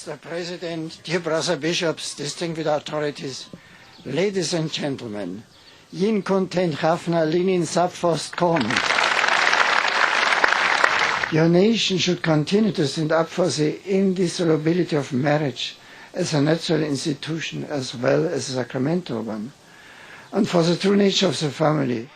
Mr. President, dear brother bishops, distinguished authorities, ladies and gentlemen, yin content hafna linin sapfost kom. Your nation should continue to stand up for the indissolubility of marriage as a natural institution as well as a sacramental one, and for the true nature of the family.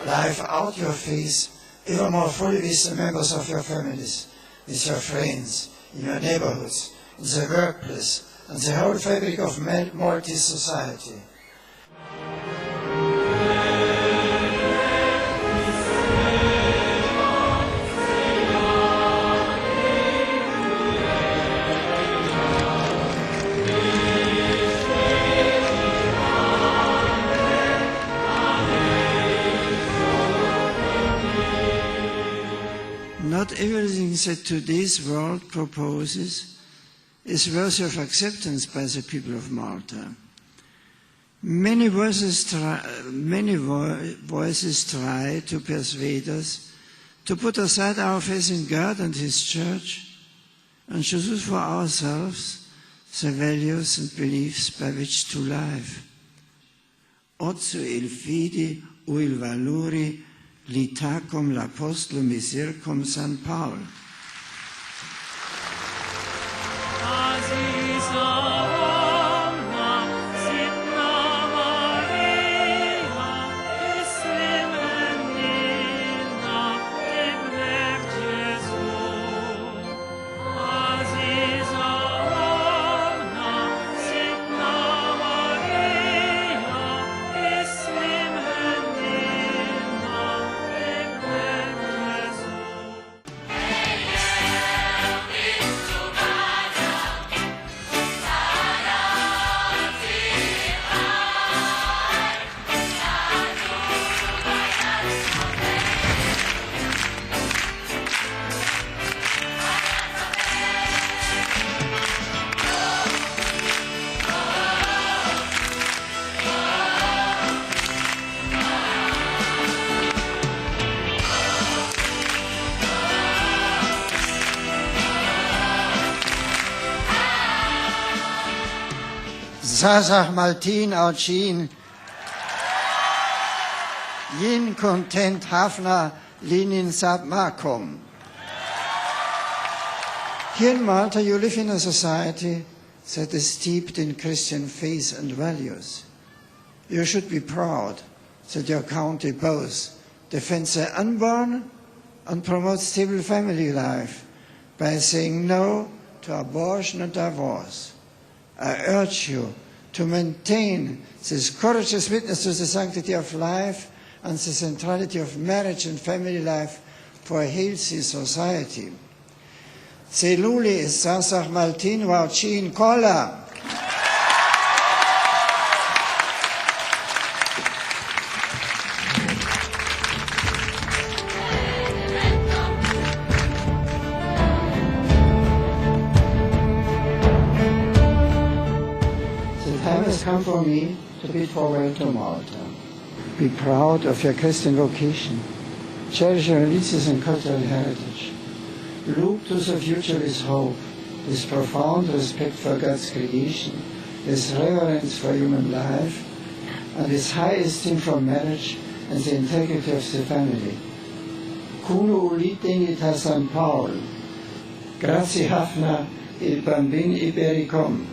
Live out your faith ever more fully with the members of your families, with your friends, in your neighborhoods, in the workplace, and the whole fabric of Maltese society. Not everything that today's world proposes is worthy of acceptance by the people of Malta. Many voices try to persuade us to put aside our faith in God and His Church and choose for ourselves the values and beliefs by which to live. Ozzo il fide o il valore litacum l'apostolum misericordiam San Paul. Sasach Maltin Auchin, Yin Content Hafna Linin Sab Makom. Here in Malta you live in a society that is steeped in Christian faith and values. You should be proud that your country both defends the unborn and promotes stable family life by saying no to abortion and divorce. I urge you to maintain this courageous witness to the sanctity of life and the centrality of marriage and family life for a healthy society. Celuli Sasach Maltin Wauchin Kola. The time has come for me to bid farewell to Malta. Be proud of your Christian vocation. Cherish your religious and cultural heritage. look to the future with hope, with profound respect for God's creation, with reverence for human life, and with high esteem for marriage and the integrity of the family. Curo dignita San Paul, grazie Hafna il bambin Ibericum,